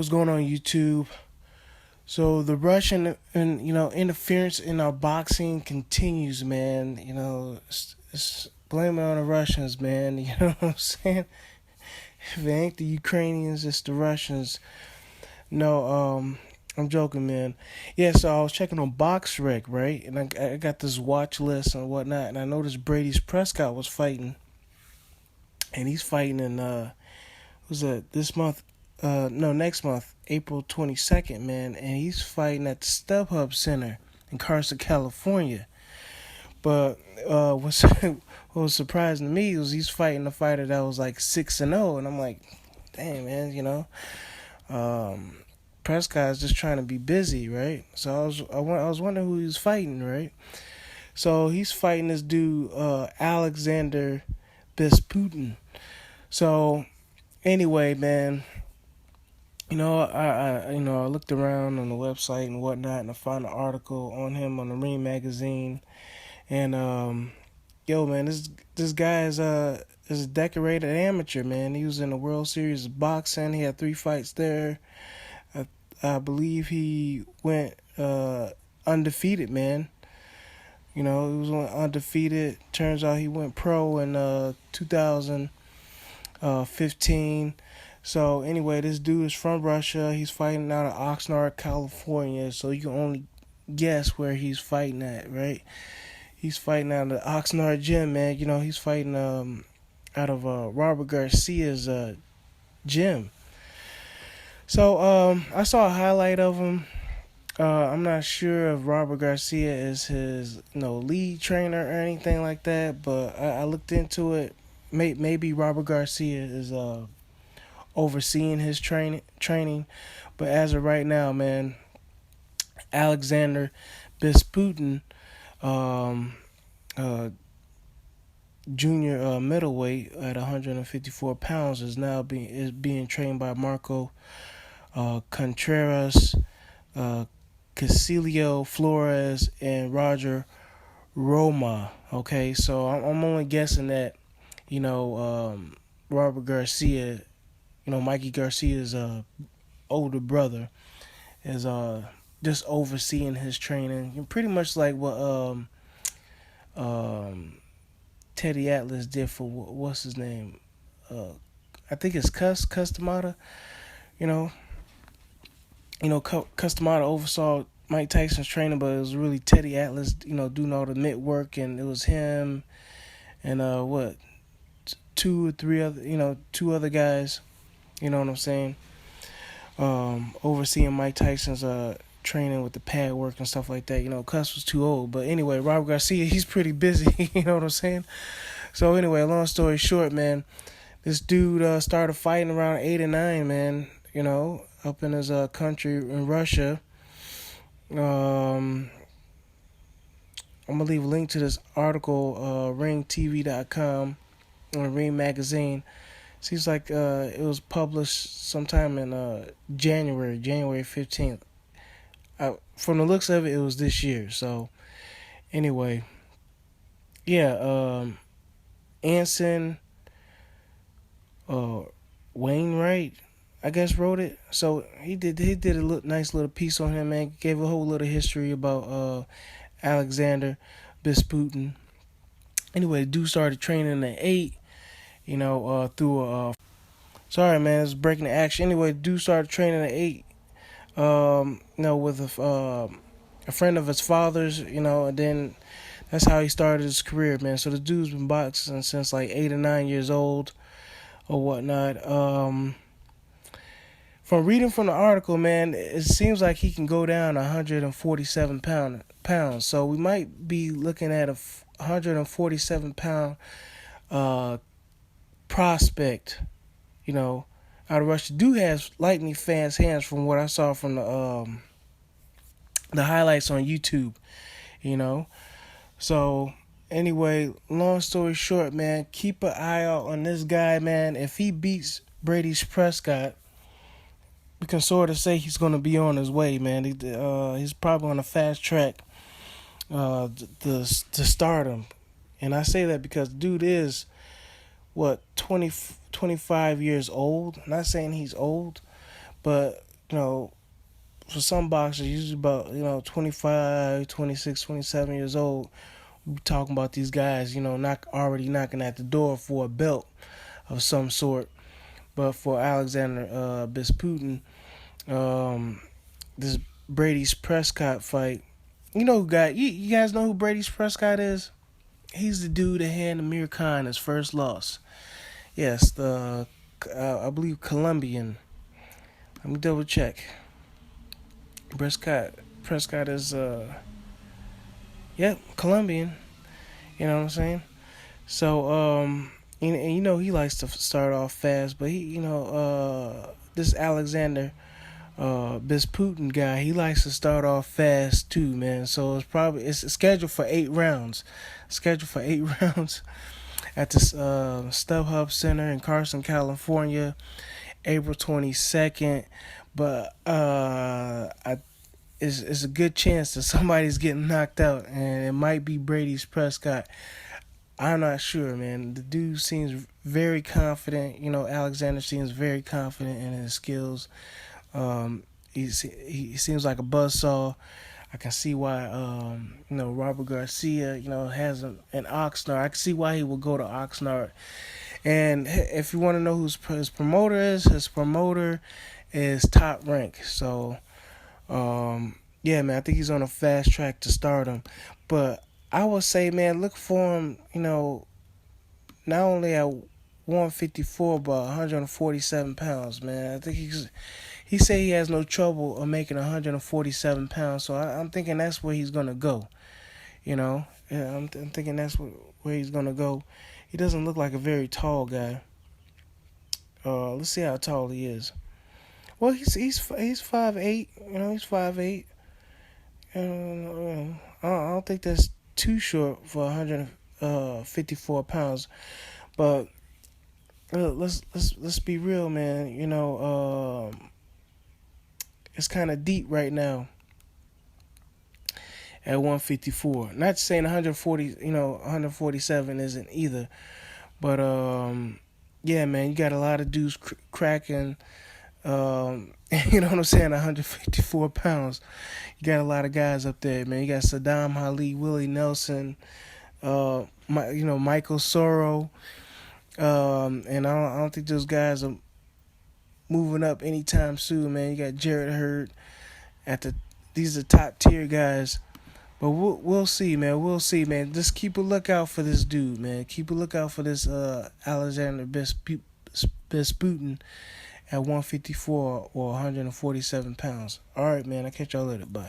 what's going on YouTube? So the Russian and interference in our boxing continues, man. It's blame it on the Russians, man. You know what I'm saying? If it ain't the Ukrainians, it's the Russians. No, I'm joking, man. Yeah, so I was checking on BoxRec, right? And I got this watch list and whatnot, and I noticed Breidis Prescott was fighting, and he's fighting in was it this month? No, next month, April 22nd, man, and he's fighting at the StubHub Center in Carson, California. But what was surprising to me was he's fighting a fighter that was like 6-0, and I'm like, damn, man, Prescott is just trying to be busy, right? So I was wondering who he was fighting, right? So he's fighting this dude, Alexander Besputin. So anyway, man, I looked around on the website and whatnot, and I found an article on him on the Ring magazine. And yo, man, this guy is a decorated amateur, man. He was in the World Series of boxing. He had 3 fights there. I believe he went undefeated, man. He was undefeated. Turns out he went pro in 2015. So anyway, this dude is from Russia. He's fighting out of Oxnard, California. So you can only guess where he's fighting at, right? He's fighting out of the Oxnard gym, man. He's fighting out of Robert Garcia's gym. So I saw a highlight of him. I'm not sure if Robert Garcia is his lead trainer or anything like that, but I looked into it. Maybe Robert Garcia is overseeing his training, but as of right now, man, Alexander Besputin, junior middleweight at 154 pounds, is now being trained by Marco Contreras, Casilio Flores, and Roger Roma. Okay, so I'm only guessing that Robert Garcia, Mikey Garcia's older brother, is just overseeing his training. Pretty much like what Teddy Atlas did for what's his name? I think it's Customata. Customata oversaw Mike Tyson's training, but it was really Teddy Atlas, doing all the mitt work, and it was him and 2 or 3 other, 2 other guys. You know what I'm saying? Overseeing Mike Tyson's training with the pad work and stuff like that. Cuss was too old. But anyway, Robert Garcia, he's pretty busy. You know what I'm saying? So anyway, long story short, man, this dude started fighting around 8 or 9, man. Up in his country in Russia. I'm gonna leave a link to this article, ringtv.com, on Ring magazine. Seems like it was published sometime in January 15th. From the looks of it, it was this year. So anyway, yeah, Anson Wainwright, I guess, wrote it. So he did a nice little piece on him, man. Gave a whole little history about Alexander Besputin. Anyway, the dude started training at 8. Through sorry, man, it's breaking the action. Anyway, the dude started training at 8. With a friend of his father's. And then that's how he started his career, man. So the dude's been boxing since like 8 or 9 years old, or whatnot. From reading from the article, man, it seems like he can go down 147 pounds. So we might be looking at a 147-pound prospect, out of Russia. Dude has lightning fast hands from what I saw from the highlights on YouTube, So anyway, long story short, man, keep an eye out on this guy, man. If he beats Breidis Prescott, we can sort of say he's going to be on his way, man. He's probably on a fast track to stardom. And I say that because the dude is 25 years old. I'm not saying he's old, but you know, for some boxers, usually about, 25, 26, 27 years old, we talking about these guys, already knocking at the door for a belt of some sort. But for Alexander Besputin, um, this Breidis Prescott fight, you guys know who Breidis Prescott is? He's the dude that had Amir Khan his first loss. Yes, the I believe Colombian. Let me double check. Prescott is yep, Colombian. You know what I'm saying? So he likes to start off fast, but this Alexander Besputin guy, he likes to start off fast too, man. So it's scheduled for 8 rounds. Scheduled for 8 rounds at the StubHub Center in Carson, California, April 22nd. But it's a good chance that somebody's getting knocked out, and it might be Breidis Prescott. I'm not sure, man. The dude seems very confident. Alexander seems very confident in his skills. He seems like a buzzsaw. I can see why, Robert Garcia, has an Oxnard. I can see why he would go to Oxnard. And if you want to know who his promoter is, his promoter is Top Rank. So, yeah, man, I think he's on a fast track to stardom. But I would say, man, look for him, not only at 154, but 147 pounds, man. I think he said he has no trouble of making 147 pounds, so I'm thinking that's where he's going to go, Yeah, I'm thinking that's where he's going to go. He doesn't look like a very tall guy. Let's see how tall he is. Well, he's 5'8", he's 5'8". I don't think that's too short for 154 pounds, but let's be real, man. It's kind of deep right now at 154. Not saying 140, 147 isn't either, but yeah, man, you got a lot of dudes cracking. You know what I'm saying? 154 pounds. You got a lot of guys up there, man. You got Saddam Ali, Willie Nelson, Michael Sorrow, and I don't think those guys are moving up anytime soon, man. You got Jarrett Hurd these are top tier guys. But we'll see, man. We'll see, man. Just keep a lookout for this dude, man. Keep a lookout for this Alexander Besputin at 154 or 147 pounds. All right, man. I'll catch y'all later. Bye.